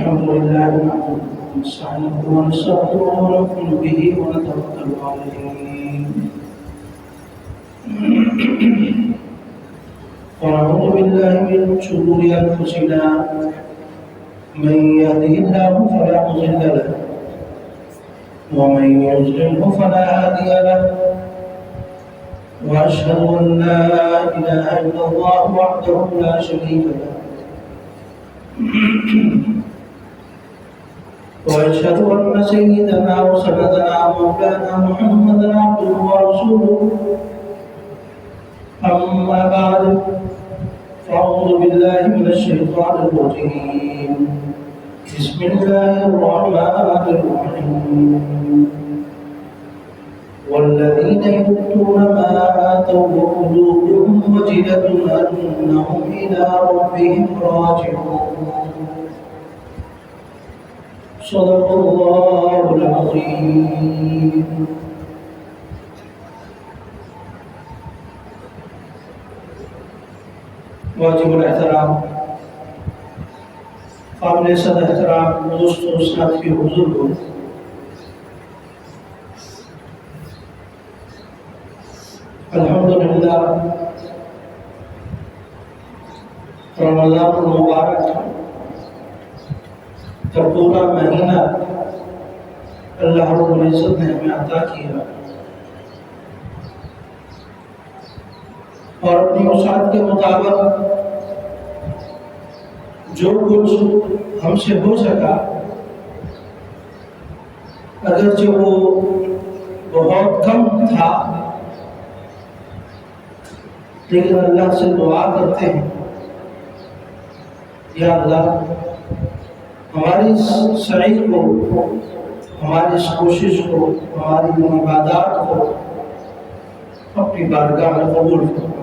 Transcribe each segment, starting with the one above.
الحمد لله نحمده ونستعينه ونستغفره ونؤمن به ونتوكل عليه ونعوذ بالله من شرور انفسنا من يهده الله فلا مضل له ومن يضلله فلا هادي له واشهد ان لا اله الا الله وحده لا شريك له وأشهد أن سيدنا وسندنا مولانا محمدا عبده ورسوله أما بعد فأعوذ بالله من الشيطان الرجيم بسم الله الرحمن الرحيم والذين يؤتون ما آتوا وقلوبهم وجلة أنهم إلى ربهم راجعون صدق الله العظيم واجب الاحترام قابل صد احترام دوست و ساتھی بزرگوں، الحمدللہ رمضان المبارک کا پورا مہینہ اللہ رب العزت نے ہمیں عطا کیا اور اپنی وسعت کے مطابق جو کچھ ہم سے ہو سکا، اگرچہ وہ بہت کم تھا، لیکن اللہ سے دعا کرتے ہیں یا اللہ ہماری اس سعی کو، ہماری اس کوشش کو، ہماری عبادات کو اپنی بارگاہ میں قبول فرما۔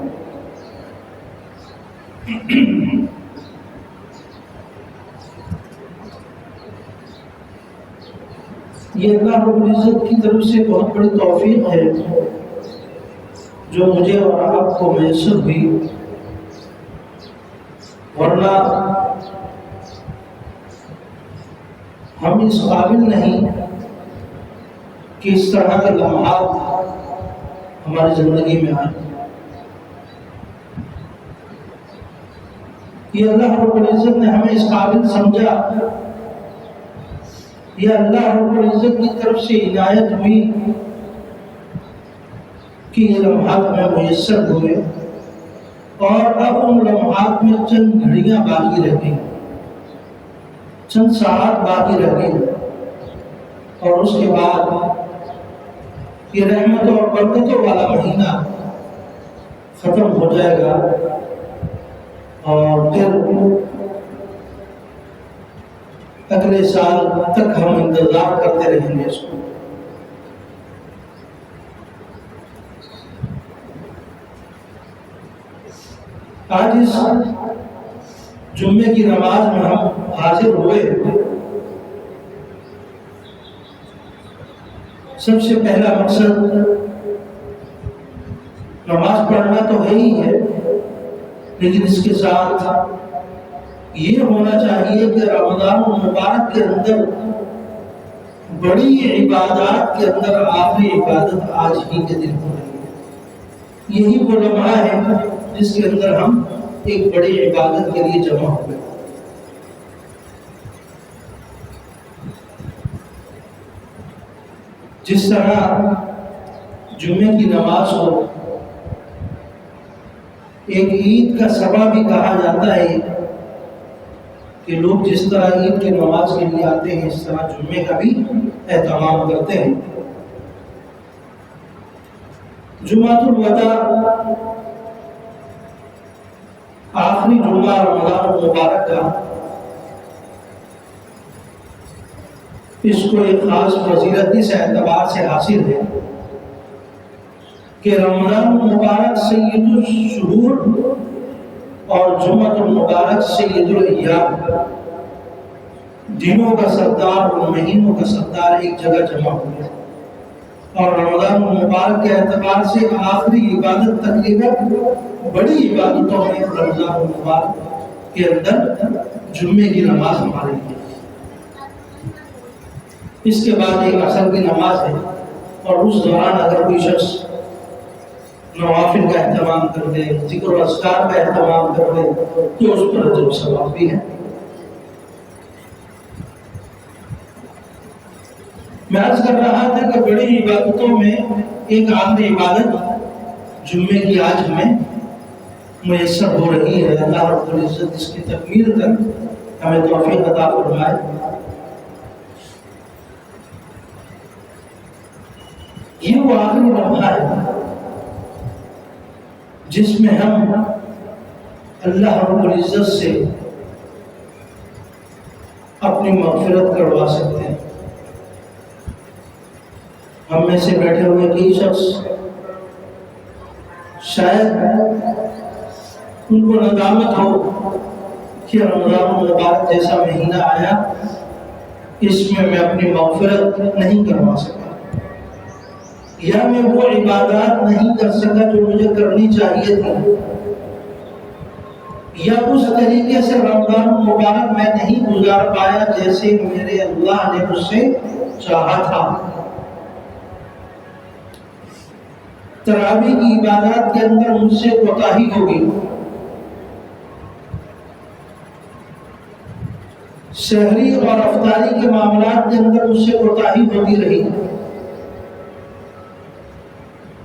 یہ اللہ رب العزت کی طرف سے بہت بڑی توفیق ہے جو مجھے اور آپ کو میسر ہوئی، ورنہ ہم اس قابل نہیں کہ اس طرح کے لمحات ہماری زندگی میں آئیں۔ یہ اللہ رب العزت نے ہمیں اس قابل سمجھا، یہ اللہ رب العزت کی طرف سے عنایت ہوئی کہ یہ لمحات میں میسر ہوئے، اور اب ان لمحات میں چند گھڑیاں باقی رہ گئی، چند ساعات باقی رہ گئی، اور اس کے بعد یہ رحمتوں اور برکتوں والا مہینہ ختم ہو جائے گا، اور پھر اگلے سال تک ہم انتظار کرتے رہیں گے اس کو۔ آج اس جمعے کی نماز میں ہم حاضر ہوئے، سب سے پہلا مقصد نماز پڑھنا تو ہے ہی ہے، لیکن اس کے ساتھ یہ ہونا چاہیے کہ رمضان المبارک کے اندر بڑی عبادات کے اندر آخری عبادت آج ہی کے دن ہو رہی ہے۔ یہی وہ لمحہ ہے جس کے اندر ہم ایک بڑی عبادت کے لیے جمع ہوئے۔ جس طرح جمعے کی نماز کو ایک عید کا سبا بھی کہا جاتا ہے کہ لوگ جس طرح عید کی نماز کے لیے آتے ہیں، اس طرح جمعے کا بھی اہتمام کرتے ہیں۔ جمعۃ الوداع آخری جمعہ رمضان المبارک کا، اس کو ایک خاص فضیلت اس اعتبار سے حاصل ہے کہ رمضان المبارک سید الشہور اور جمعۃ المبارک سید الایام، دنوں کا سردار اور مہینوں کا سردار ایک جگہ جمع ہوئے، اور رمضان المبارک کے اعتبار سے آخری عبادت تقریباً بڑی عبادتوں میں رمضان المبارک کے اندر جمعے کی نماز ہمارے لیے، اس کے بعد ایک عصر کی نماز ہے، اور اس دوران اگر کوئی شخص نوافل کا اہتمام کر دے، ذکر و اذکار کا اہتمام کر دے، تو اس پر اجر و ثواب بھی ہے۔ میں عرض کر رہا تھا کہ بڑی عبادتوں میں ایک عام عبادت جمعے کی آج ہمیں میسر ہو رہی ہے۔ اللہ رب العزت اس کی تکمیل تک ہمیں توفیق عطا فرمائے۔ یہ وہ آخری لمحہ ہے جس میں ہم اللہ رب العزت سے اپنی مغفرت کروا سکتے ہیں۔ ہم میں سے بیٹھے ہوئے کئی شخص شاید ان کو ندامت ہو کہ رمضان المبارک جیسا مہینہ آیا، اس میں میں اپنی مغفرت نہیں کروا سکا، یا میں وہ عبادات نہیں کر سکا جو مجھے کرنی چاہیے تھی، یا اس طریقے سے رمضان المبارک میں نہیں گزار پایا جیسے میرے اللہ نے مجھ سے چاہا تھا۔ تراویح کی عبادات کے اندر مجھ سے کوتاہی ہوگی، سحری اور افطاری کے معاملات کے اندر مجھ سے کوتاہی ہوتی رہی،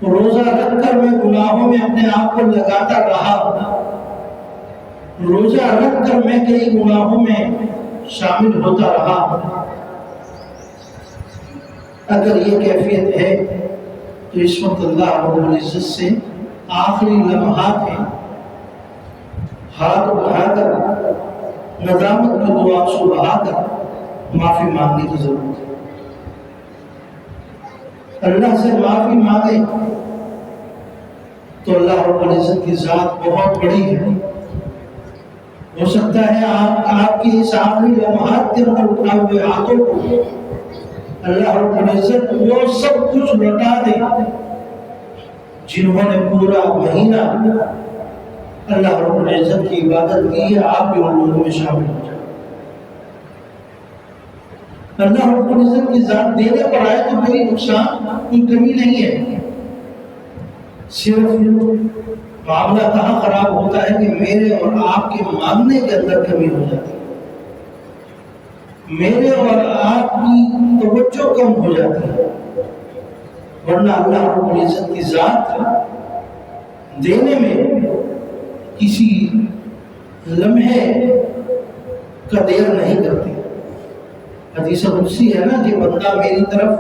روزہ رکھ کر میں گناہوں میں اپنے آپ کو لگاتا رہا، روزہ رکھ کر میں کئی گناہوں میں شامل ہوتا رہا۔ اگر یہ کیفیت ہے تو اس وقت اللہ رب العزت سے آخری لمحات ہیں، ہاتھ اٹھا کر ندامت کی دعا آنسو بہا کر معافی مانگنے کی ضرورت ہے۔ اللہ سے معافی مانگے تو اللہ رب العزت کی ذات بہت بڑی ہے۔ ہو سکتا ہے آپ کی اس آخری لمحات کے اندر اٹھائے ہوئے ہاتھوں کو اللہ رب العزت وہ سب کچھ لوٹا دے جنہوں نے پورا مہینہ اللہ رب العزت کی عبادت کی ہے، آپ بھی ان لوگوں میں شامل ہو جائیں۔ اللہ رب العزت کی ذات دینے پر آئے تو کوئی نقصان، کوئی کمی نہیں ہے، صرف معاملہ کہاں خراب ہوتا ہے کہ میرے اور آپ کے مانگنے کے اندر کمی ہو جاتی ہے، میرے اور آپ کی توجہ کم ہو جاتی ہے، ورنہ اللہ رب العزت کی ذات دینے میں کسی لمحے کا دیر نہیں کرتی۔ حدیث قدسی ہے نا کہ بندہ میری طرف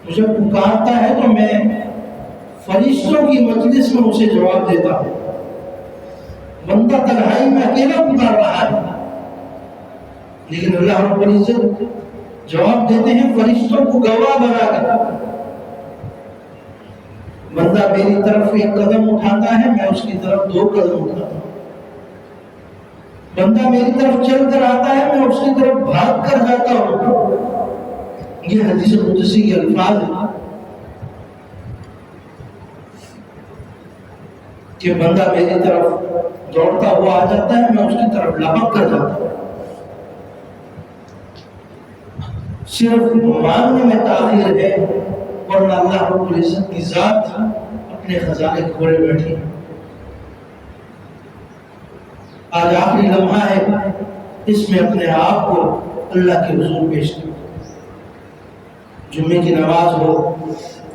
مجھے پکارتا ہے تو میں فرشتوں کی مجلس میں اسے جواب دیتا ہوں۔ بندہ تنہائی میں اکیلا پکار رہا ہے، لیکن اللہ رب العزت جواب دیتے ہیں فرشتوں کو گواہ بنا کر۔ بندہ میری طرف ایک قدم اٹھاتا ہے، میں اس کی طرف 2 قدم اٹھاتا ہوں۔ بندہ میری طرف چل کر آتا ہے، میں اس کی طرف بھاگ کر جاتا ہوں۔ یہ حدیث قدسی کے الفاظ ہیں کہ بندہ میری طرف دوڑتا ہوا آ جاتا ہے، میں اس کی طرف لپک کر جاتا ہوں۔ صرف مانگنے میں تاخیر ہے، ورنہ اللہ رب العزت کی ذات اپنے خزانے کھولے بیٹھی۔ آج آخری لمحہ ہے، اس میں اپنے آپ کو اللہ کے حضور پیش کریں۔ جمعے کی نماز ہو،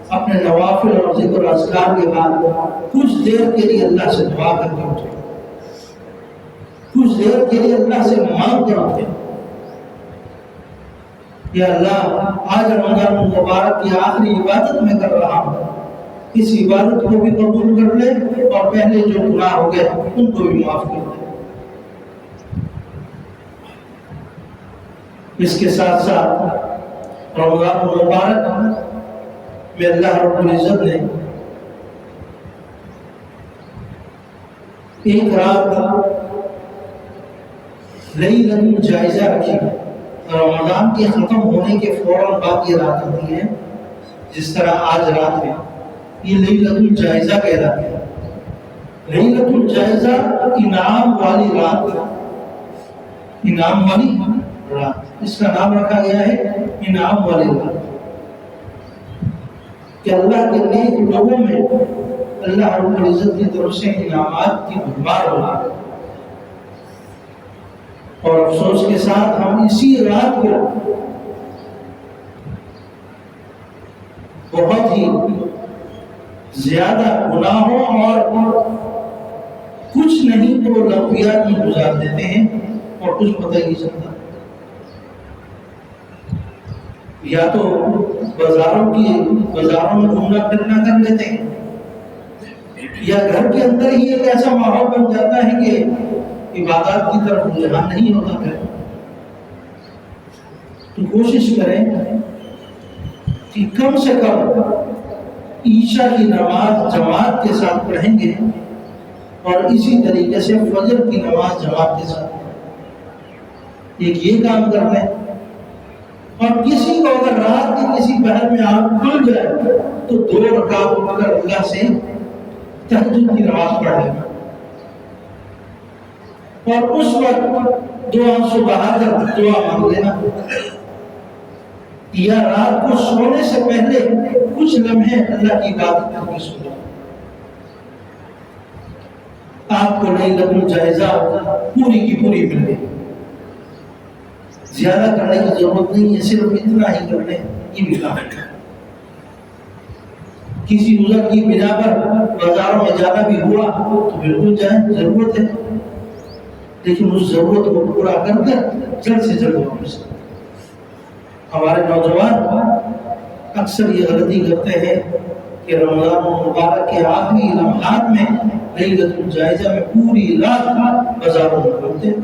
اپنے نوافل اور ذکر و اذکار کے بعد کچھ دیر کے لیے اللہ سے دعا کر کے اٹھیں، کچھ دیر کے لیے اللہ سے مانگ کر اٹھیں۔ یا اللہ، آج رمضان المبارک کی آخری عبادت میں کر رہا ہوں، اس عبادت کو بھی قبول کر لے اور پہلے جو گناہ ہو گئے ان کو بھی معاف کر دے۔ اس کے ساتھ ساتھ رمضان المبارک میں اللہ رب العزت نے ایک رات لیلۃ الجائزہ رکھی۔ رمضان کے ختم ہونے کے فوراً بعد یہ رات ہوتی ہے، جس طرح آج رات ہے، یہ لیلۃ الجائزہ کہلاتی ہے۔ لیلۃ الجائزہ انعام والی رات، انعام والی رات، اس کا نام رکھا گیا ہے انعام والی رات، کہ اللہ کے نیک لوگوں میں اللہ رب العزت کی طرف سے انعامات کی بھرمار ہوگی۔ اور افسوس کے ساتھ ہم اسی رات کو بہت ہی زیادہ گناہوں اور کچھ نہیں تو لغویات میں گزار دیتے ہیں اور کچھ پتہ ہی نہیں چلتا۔ یا تو بازاروں میں گھومنا پھرنا کر لیتے ہیں، یا گھر کے اندر ہی ایک ایسا ماحول بن جاتا ہے کہ عبادات کی طرف رجحان نہیں ہوتا ہے۔ تو کوشش کریں کہ کم سے کم عشاء کی نماز جماعت کے ساتھ پڑھیں گے، اور اسی طریقے سے فجر کی نماز جماعت کے ساتھ ایک یہ کام کر لیں۔ اور کسی کو اگر رات کی کسی پہر میں آنکھ کھل جائے تو 2 رکعت اٹھ کر اللہ سے تہجد کی نماز پڑھ لیں، اور اس وقت 2 آنسو بہا کر دعا مانگ لینا، یا رات کو سونے سے پہلے کچھ لمحے اللہ کی عبادت کر کے سو جائیں۔ آپ کو لیلۃ الجائزہ پوری کی پوری مل گئی، زیادہ کرنے کی ضرورت نہیں ہے، صرف اتنا ہی کر لیں، یہ بھی کافی ہے۔ کسی عذر کی بنا پر بازاروں میں جانا بھی ہوا تو بالکل جائیں، ضرورت ہے، لیکن اس ضرورت کو پورا کر جلد سے جلد واپس۔ ہمارے نوجوان اکثر یہ غلطی کرتے ہیں کہ رمضان المبارک کے آخری لمحات میں لیلۃ الجائزہ میں پوری رات بازاروں میں گھومتے ہیں۔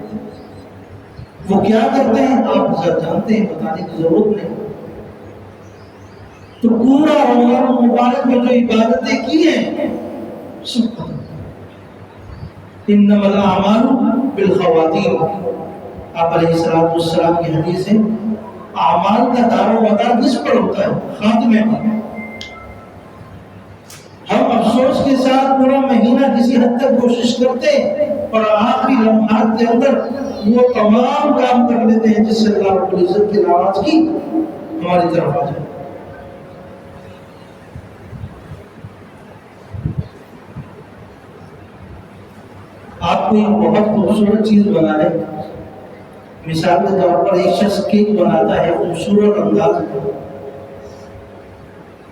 وہ کیا کرتے ہیں آپ حضرات جانتے ہیں، بتانے کی ضرورت نہیں۔ تو پورا رمضان المبارک میں جو عبادتیں کی ہیں سب ختم۔ انما الاعمال بالخواتیم، آپ علیہ السلام کی حدیث ہے، اعمال کا دار و مدار کس پر ہوتا ہے؟ خاتمے پر۔ ہم افسوس کے ساتھ پورا مہینہ کسی حد تک کوشش کرتے ہیں اور آخری لمحات کے اندر وہ تمام کام کر لیتے ہیں جس سے اللہ رب العزت کی ناراضگی ہماری طرف آ جائے۔ آپ کو ایک بہت خوبصورت چیز بنا ہے، مثال کے طور پر ایک شخص کیک بناتا ہے خوبصورت انداز میں،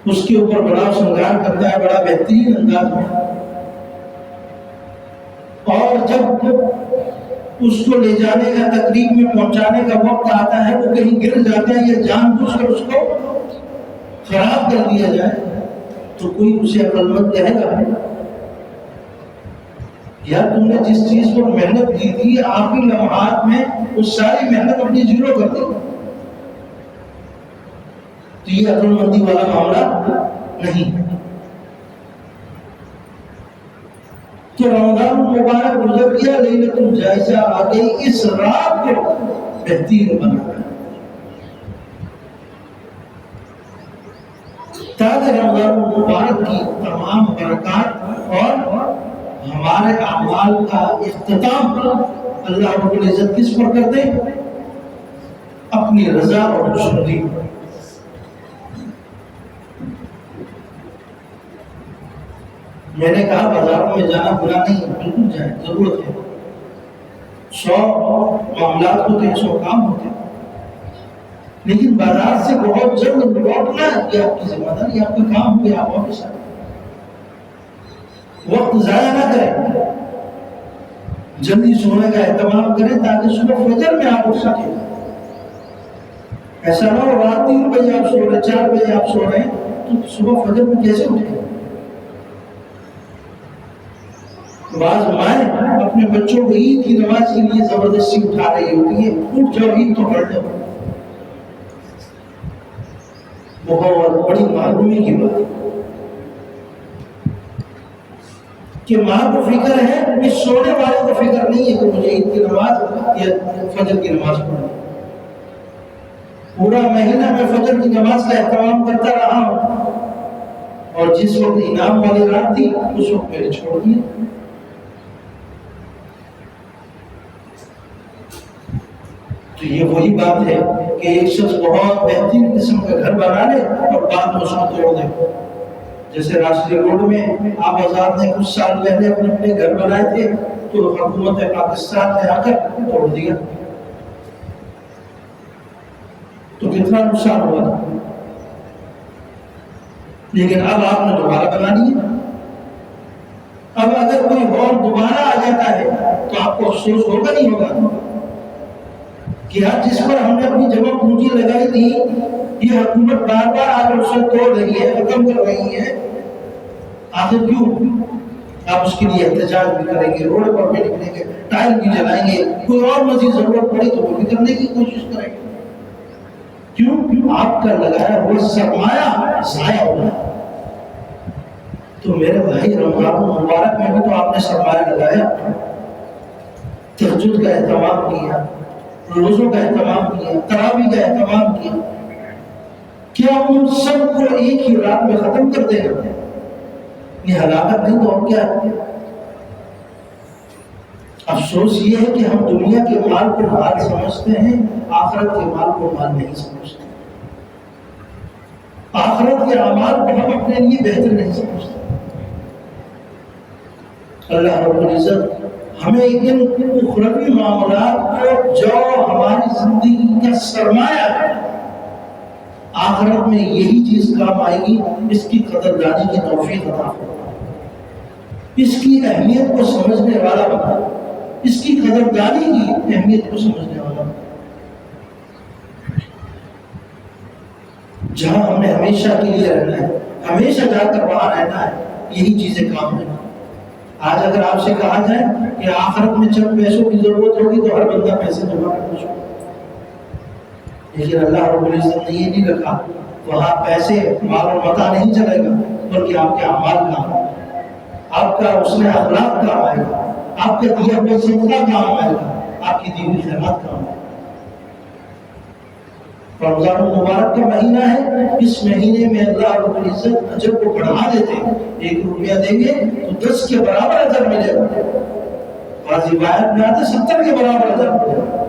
اس کے اوپر بڑا شنگار کرتا ہے بڑا بہترین انداز میں، اور جب اس کو لے جانے کا تقریب میں پہنچانے کا وقت آتا ہے وہ کہیں گر جاتا ہے یا جان بوجھ کر اس کو خراب کر دیا جائے تو کوئی اسے عقل مند کہے گا یا تم نے جس چیز پر محنت کی تھی آخری لمحات میں وہ ساری محنت اپنی زیرو کر دی، تو یہ عقل مندی والا معاملہ نہیں۔ تو رمضان المبارک گزر گیا، لیلۃ الجائزہ آ گئی، اس رات کو بہترین بنا تاکہ رمضان المبارک کی تمام برکات اور ہمارے اعمال کا اختتام اللہ رب العزت کس پر کرتے؟ اپنی رضا اور خوشنودی پر۔ میں نے کہا بازاروں میں جانا برا نہیں، بالکل جائیں، ضرورت ہے۔ 100 معاملات ہوتے ہیں، 100 کام ہوتے ہیں، لیکن بازار سے بہت جلد لوٹنا یہ آپ کی ذمہ داری، آپ کا کام ہو گیا، آپ واپس آئیں۔ وقت ضائع نہ کریں، جلدی سونے کا اہتمام کریں تاکہ صبح فجر میں آپ اٹھ سکیں۔ ایسا نہ ہو رات 3 بجے آپ سو رہے، 4 بجے آپ سو رہے ہیں تو صبح فجر میں کیسے اٹھیں؟ بعض مائیں اپنے بچوں کو عید کی نماز کے لیے زبردستی اٹھا رہی ہوتی ہے، اٹھ جاؤ عید تو پڑھ جاؤ، بہت بڑی معلومی کی بات ہے کہ ماں کو فکر ہے، اس سونے والے کو فکر نہیں ہے کہ مجھے عید کی نماز یا فجر کی نماز پڑھنی۔ پورا مہینہ میں فجر کی نماز کا اہتمام کرتا رہا ہوں اور جس وقت انعام والی رات تھی اس وقت میں نے چھوڑ دیا۔ تو یہ وہی بات ہے کہ ایک شخص بہت بہترین قسم کا گھر بنا لے اور بعد میں اس کو توڑ دے. جیسے راشٹری روڈ میں آپ آزاد نے کچھ سال پہلے اپنے گھر بنائے تھے تو حکومت پاکستان نے آ کر توڑ دیا. تو کتنا نقصان ہوا تھا. لیکن اب آپ نے دوبارہ بنا لیا. اب اگر کوئی اور دوبارہ آ جاتا ہے تو آپ کو افسوس ہوگا نہیں ہوگا کہ آج جس پر ہم نے اپنی جمع پونجی لگائی تھی یہ حکومت بار بار آ کر اسے توڑ رہی ہے, ختم کر رہی ہے. آخر کیوں؟ آپ اس کے لیے احتجاج بھی کریں گے, روڈ پر بھی نکلیں گے, ٹائر بھی جلائیں گے, کوئی اور مزید ضرورت پڑی تو وہ بھی کرنے کی کوشش کریں گے. کیوں؟ آپ کا لگایا ہوا سرمایہ ضائع ہو رہا ہے. تو میرے بھائی رمضان المبارک میں بھی تو آپ نے سرمایہ لگایا, تہجد کا اہتمام کیا, روزوں کا اہتمام کیا, تراویح کا اہتمام کیا. کیا ان سب کو ایک ہی رات میں ختم کر دے گا؟ یہ ہلاکت نہیں تو اور کیا ہے؟ افسوس یہ ہے کہ ہم دنیا کے مال کو مال سمجھتے ہیں, آخرت کے مال کو مال نہیں سمجھتے. آخرت کے اعمال کو ہم اپنے لیے بہتر نہیں سمجھتے. اللہ رب العزت ہمیں ان اخروی معاملات کو جو ہماری زندگی کا سرمایہ ہے, آخرت میں یہی چیز کام آئے گی, اس کی قدردانی کی توفیق عطا فرما, اس کی اہمیت کو سمجھنے والا بنا, اس کی قدردانی کی اہمیت کو سمجھنے والا بنا. جہاں ہم نے ہمیشہ کے لیے رہنا ہے, ہمیشہ جا کر وہاں رہنا ہے, یہی چیزیں کام ہے. آج اگر آپ سے کہا جائے کہ آخرت میں چند پیسوں کی ضرورت ہوگی تو ہر بندہ پیسے جمع کرنا شروع. لیکن اللہ رب العزت نے یہ نہیں رکھا, وہاں پیسے مال اور متاع نہیں چلے گا, بلکہ آپ کے اعمال کام, آپ کا حسن اخلاق کام آئے گا, آپ کا دیا ہوا صدقہ کام آئے گا, آپ کی دی ہوئی خیرات کام آئے گا. رمضان المبارک کا مہینہ ہے, اس مہینے میں اللہ رب العزت اجر کو بڑھا دیتے ہیں. 1 روپیہ دیں گے تو 10 کے برابر اجر ملے گا, بعض روایت میں آتے 70 کے برابر اجر ملے گا.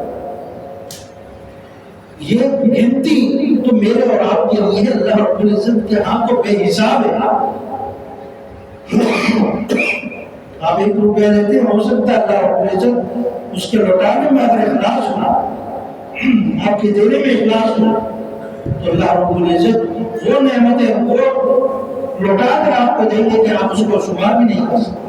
یہ گنتی تو میرے اور آپ کے لیے اللہ رب العزت کے ہاں تو بے حساب ہے. آپ 1 روپیہ دیتے ہیں, ہو سکتا ہے اللہ رب العزت اس کے لوٹانے میں اگر اخلاص ہونا, آپ کے دینے میں اخلاص ہو تو اللہ رب العزت وہ نعمتیں وہ لوٹا کر آپ کو دیں گے کہ آپ اس کو شمار بھی نہیں کر سکتے.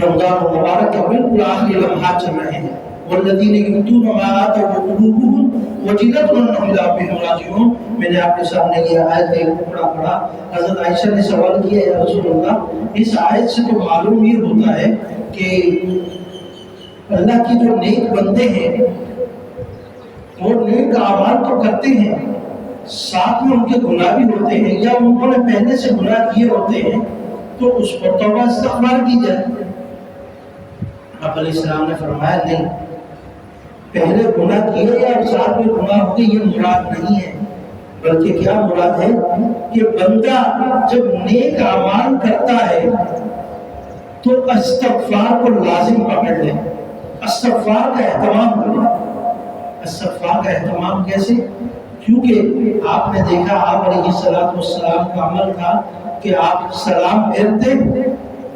رمضان المبارک کا بالکل آخری لمحات چل رہے ہیں. والذین یؤتون ما آتوا وقلوبهم وجلۃ انهم الی ربہم راجعون. میں نے آپ کے سامنے یہ آیت ایک ٹکڑا پڑھا. حضرت عائشہ نے سوال کیا, یا رسول اللہ, اس آیت سے تو معلوم یہ ہوتا ہے کہ اللہ کی جو نیک بندے ہیں وہ نیک اعمال تو کرتے ہیں, ساتھ میں ان کے گناہ بھی ہوتے ہیں, یا انہوں نے پہلے سے گناہ کیے ہوتے ہیں تو اس پر توبہ استغفار کی جائے. آپ علیہ السلام نے فرمایا نہیں, پہلے گناہ کیے یا ساتھ میں گناہ ہوگے یہ مراد نہیں ہے, بلکہ کیا مراد ہے کہ بندہ جب نیک اعمال کرتا ہے تو استغفار کو لازم پکڑ لے, استغفار کا اہتمام کرے. استغفار کا اہتمام کیسے؟ کیونکہ آپ نے دیکھا آپ علیہ السلام کا عمل تھا کہ آپ سلام پھیرتے,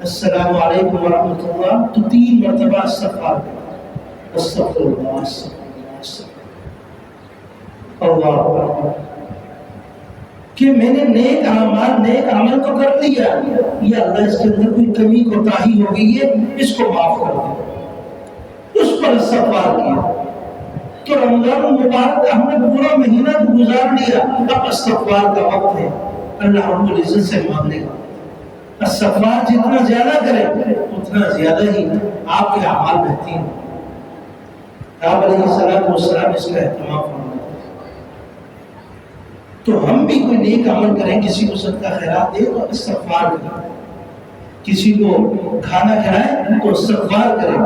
السلام علیکم ورحمۃ اللہ, تو 3 مرتبہ استغفار کرتے, استغفر اللہ, استغفر اللہ, اللہ اکبر, کہ میں نے نیک عمل تو کر لیا, یا اللہ اس کے اندر کوئی کمی کوتاہی ہو گئی ہے, اس کو معاف کر دے, اس پر استغفار کیا. تو رمضان المبارک کا ہم نے پورا مہینہ تو گزار لیا, اب استغفار کا وقت ہے اللہ رب العزت سے مانگنے کا. استغفار جتنا زیادہ کرے اتنا زیادہ ہی آپ کے اعمال بہترین ہوں. آپ علیہ السلام اس کا اہتمام فرمائیں. تو ہم بھی کوئی نیک عمل کریں, کسی کو صدقہ خیرات دیں تو استغفار کریں, کسی کو کھانا کھلائیں تو استغفار کریں,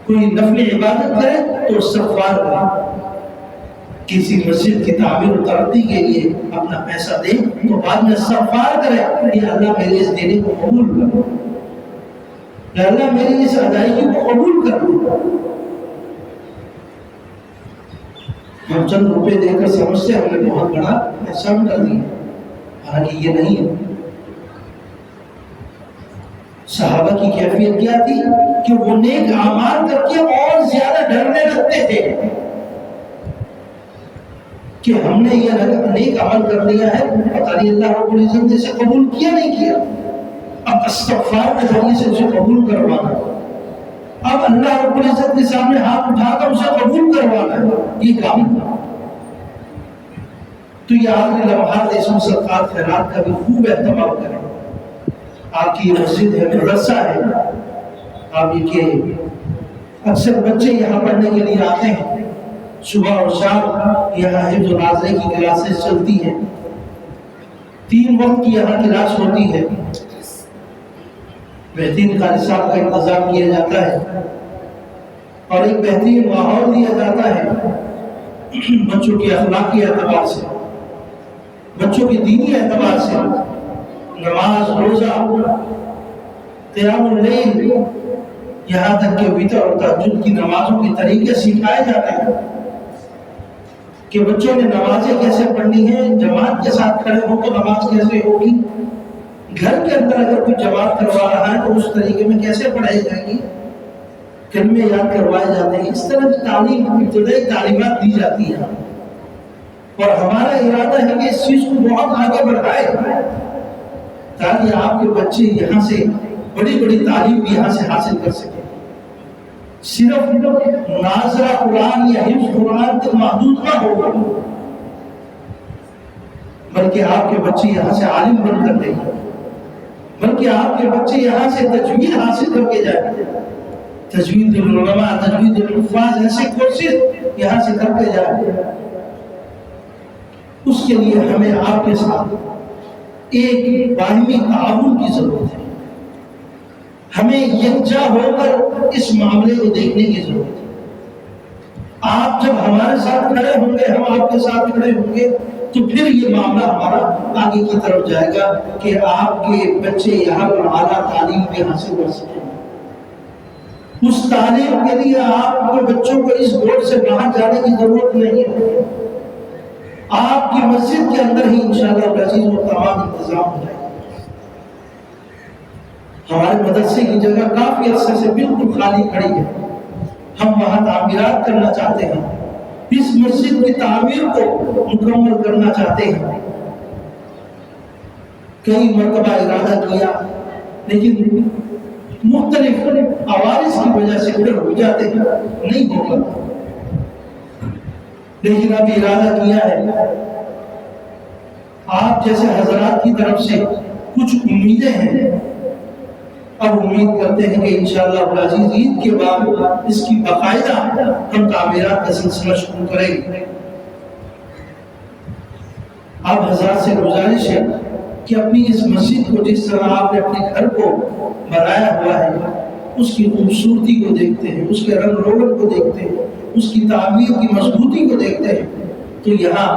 کوئی نفل عبادت کرے تو استغفار کرے, کسی مسجد کی تعمیر و ترقی کے لیے اپنا پیسہ دے تو بعد میں استغفار کرے کہ اللہ میرے اس دینے کو قبول کر, اللہ میری اس ادائیگی کو قبول کر. ہم چند روپے دے کر سمجھتے ہم نے بہت بڑا احسان کر دیا، حالانکہ یہ نہیں ہے۔ صحابہ کی کیفیت کیا تھی کہ وہ نیک اعمال کر کے اور زیادہ ڈرنے لگتے تھے کہ ہم نے یہ نیک عمل کر لیا ہے، پتہ نہیں اللہ رب العزت نے اسے قبول کیا نہیں کیا، اب استغفار کے ذریعے سے اسے قبول کروانا، اب اللہ رب العزت کے سامنے ہاتھ اٹھا کر اسے قبول کروانا ہے، یہ کام تھا۔ تو یہ آخری لمحات اس میں صدقات خیرات کا بھی خوب اہتمام کریں۔ آپ کی یہ مسجد ہے، مدرسہ ہے، آپ یہ کہ اکثر بچے یہاں پڑھنے کے لیے آتے ہیں، صبح اور شام یہاں حفظ و ناظرے کی کلاسز چلتی ہیں، 3 وقت کی یہاں کلاس ہوتی ہے، بہترین قاری صاحب کا انتظام کیا جاتا ہے اور ایک بہترین ماحول دیا جاتا ہے بچوں کی اخلاقی اعتبار سے، بچوں کی دینی اعتبار سے، نماز، روزہ، قیام اللیل، یہاں تک کہ وتر اور تہجد کی نمازوں کے طریقے سکھائے جاتے ہیں کہ بچوں نے نمازیں کیسے پڑھنی ہیں، جماعت کے ساتھ کھڑے ہو تو نماز کیسے ہوگی، گھر کے اندر اگر کوئی جماعت کروا رہا ہے تو اس طریقے میں کیسے پڑھائی جائے گی، کلمے یاد کروائے جاتے ہیں۔ اس طرح کی تعلیم، ابتدائی تعلیمات دی جاتی ہیں اور ہمارا ارادہ ہے کہ اس چیز کو بہت آگے بڑھائے تاکہ آپ کے بچے یہاں سے بڑی بڑی تعلیم یہاں سے حاصل کر سکیں۔ صرف ناظرہ قرآن یا حفظ قرآن تک محدود نہ ہوگا، بلکہ آپ کے بچے یہاں سے عالم بن کر جائیں، بلکہ آپ کے بچے یہاں سے تجوید حاصل کر کے جائیں، تجوید العلماء، تجوید الحفاظ، ایسے کورسز یہاں سے کر کے جائیں۔ اس کے لیے ہمیں آپ کے ساتھ ایک باہمی تعاون کی ضرورت ہے، ہمیں یکجا ہو کر اس معاملے کو دیکھنے کی ضرورت ہے۔ آپ جب ہمارے ساتھ کھڑے ہوں گے، ہم آپ کے ساتھ کھڑے ہوں گے، تو پھر یہ معاملہ ہمارا آگے کی طرف جائے گا کہ آپ کے بچے یہاں پر اعلیٰ تعلیم بھی حاصل کر سکیں۔ اس تعلیم کے لیے آپ کے بچوں کو اس بورڈ سے باہر جانے کی ضرورت نہیں ہے، آپ کی مسجد کے اندر ہی انشاءاللہ العزیز وہ تمام انتظام ہو جائے گا۔ ہمارے مدرسے کی جگہ کافی عرصے سے بالکل خالی کھڑی ہے، ہم وہاں تعمیرات کرنا چاہتے ہیں، اس مسجد کی تعمیر کو مکمل کرنا چاہتے ہیں۔ کئی مرتبہ ارادہ کیا لیکن مختلف عوارض کی وجہ سے پھر ہو جاتے ہیں، نہیں ہو پاتا، لیکن اب ارادہ کیا ہے۔ آپ جیسے حضرات کی طرف سے کچھ امیدیں ہیں، اب امید کرتے ہیں کہ انشاءاللہ العزیز عید کے بعد اس کی باقاعدہ ہم تعمیرات کا سلسلہ شروع کریں گے۔ آپ حضرات سے گزارش ہے کہ اپنی اس مسجد کو جس طرح آپ نے اپنے گھر کو بنایا ہوا ہے، اس کی خوبصورتی کو دیکھتے ہیں، اس کے رنگ روغن کو دیکھتے ہیں، اس کی تعمیر کی مضبوطی کو دیکھتے ہیں، تو یہاں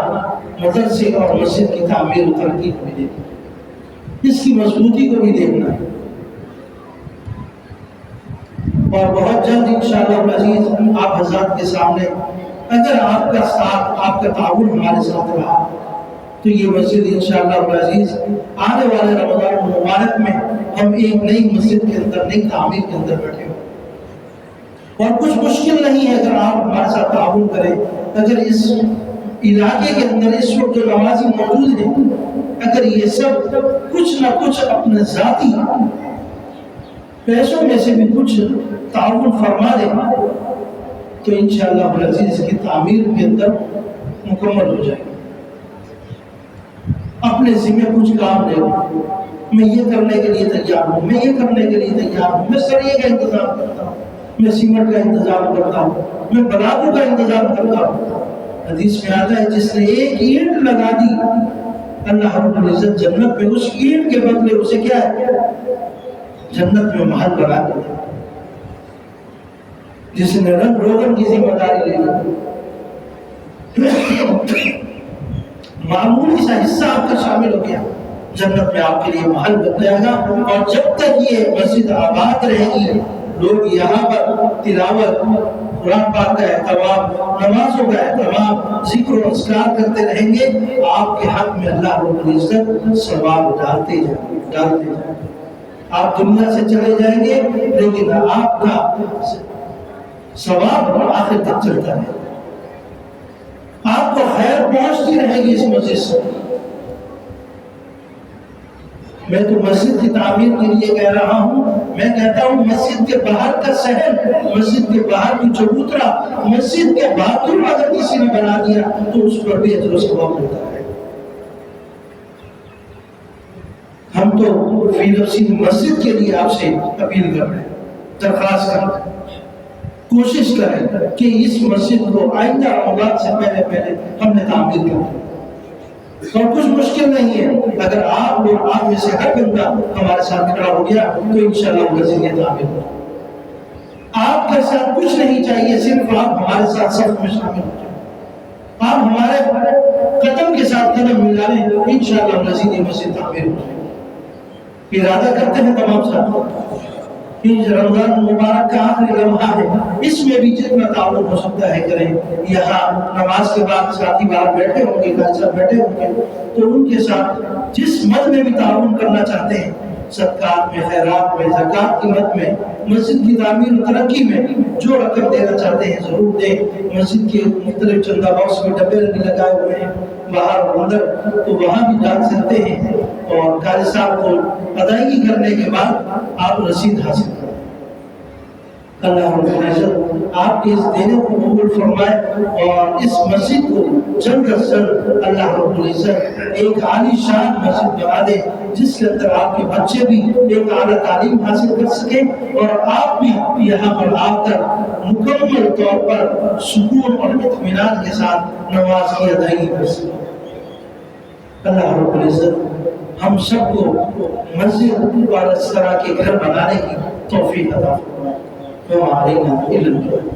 مدرسے اور مسجد کی تعمیر و ترقی کو بھی دیکھتے ہیں، اس کی مضبوطی کو بھی دیکھنا ہے۔ اور بہت جلد انشاءاللہ العزیز آپ حضرات کے سامنے اگر آپ کا ساتھ، آپ کا تعاون ہمارے ساتھ رہا تو یہ مسجد انشاءاللہ العزیز آنے والے رمضان المبارک میں ہم ایک نئی مسجد کے اندر، نئی تعمیر کے اندر بیٹھے ہوں۔ اور کچھ مشکل نہیں ہے اگر آپ ہمارے ساتھ تعاون کریں، اگر اس علاقے کے اندر اس وقت جو نمازی موجود ہیں، اگر یہ سب کچھ نہ کچھ اپنے ذاتی پیسوں میں سے بھی کچھ تعاون فرما دیں تو انشاءاللہ العزیز کی تعمیر کے اندر مکمل ہو جائے گی۔ اپنے ذمہ کچھ کام لے، میں یہ کرنے کے لیے تیار ہوں، میں یہ کرنے کے لیے تیار ہوں، میں سریے کا انتظام کرتا ہوں، میں سیمنٹ کا انتظام کرتا ہوں، میں بلاکوں کا انتظام کرتا ہوں۔ حدیث میں آتا ہے جس نے ایک اینٹ لگا دی اللہ رب العزت جنت میں اس اینٹ کے بدلے اسے کیا ہے، جنت میں محل بنا دیا۔ جس نے رنگ روغن کی ذمہ داری لی، معمولی سا حصہ آپ کا شامل ہو گیا، جنت میں آپ کے لیے محل بن جائے گا۔ اور جب تک یہ مسجد آباد رہے گی، لوگ یہاں پر تلاوت، قرآن پاک کا اہتمام، نمازوں کا اہتمام، ذکر و اذکار کرتے رہیں گے، آپ کے حق میں اللہ رب العزت ثواب ڈالتے جائیں۔ آپ دنیا سے چلے جائیں گے لیکن آپ کا ثواب آخر تک چلتا ہے، آپ کو خیر پہنچتی رہے گی اس مسجد سے۔ میں تو مسجد کی تعمیر کے لیے کہہ رہا ہوں، میں کہتا ہوں مسجد کے باہر کا صحن، مسجد کے باہر کی چبوترا، مسجد کے باتھ روم اگر کسی نے بنا دیا تو اس پر بھی اجر و ثواب ہوتا ہے۔ ہم تو فی نفسی مسجد کے لیے آپ سے اپیل کر رہے ہیں، درخواست کر رہے ہیں، کوشش کریں کہ اس مسجد کو آئندہ رمضان سے پہلے ہم نے تعمیر کر دیں۔ اور کچھ مشکل نہیں ہے، اگر آپ لوگ، آپ میں سے ہر بندہ ہمارے ساتھ کھڑا ہو گیا تو انشاءاللہ مسجد یہ تعمیر ہوگا۔ آپ کے ساتھ کچھ نہیں چاہیے، صرف آپ ہمارے ساتھ صف میں شامل ہو جائیں، آپ ہمارے قدم کے ساتھ قدم ملا لیں، انشاءاللہ مسجد یہ مسجد تعمیر ہو جائے۔ ارادہ کرتے ہیں تمام ساتھ کہ رمضان مبارک کا آخری لمحہ ہے، اس میں بھی جتنا تعاون ہو سکتا ہے کریں۔ یہاں نماز کے بعد ساتھی باہر بیٹھے ہوں گے، بھائی صاحب بیٹھے ہوں گے، تو ان کے ساتھ جس مد میں بھی تعاون کرنا چاہتے ہیں، صدقات میں، خیرات میں، زکوٰۃ کی مد میں، مسجد کی تعمیر و ترقی میں جو رقم دینا چاہتے ہیں ضرور دیں۔ مسجد کے مختلف چندہ باکس میں ڈبے لگائے ہوئے ہیں باہر اور اندر، تو وہاں بھی ڈال سکتے ہیں، اور قاری صاحب کو ادائیگی کرنے کے بعد آپ رسید حاصل کریں۔ اللہ رب العزت آپ کے اس دینے کو قبول فرمائے، اور اس مسجد کو جلد از جلد اللہ رب العزت ایک عالی شان مسجد بنا دے، جس کے اندر آپ کے بچے بھی ایک اعلیٰ تعلیم حاصل کر سکیں، اور آپ بھی یہاں پر آ کر مکمل طور پر سکون اور اطمینان کے ساتھ نماز کی ادائیگی کر سکیں۔ اللہ رب العزت ہم سب کو مسجد اور اس طرح کے گھر بنانے کی توفیق عطا فرمائے۔ وما علينا إلا البلاغ۔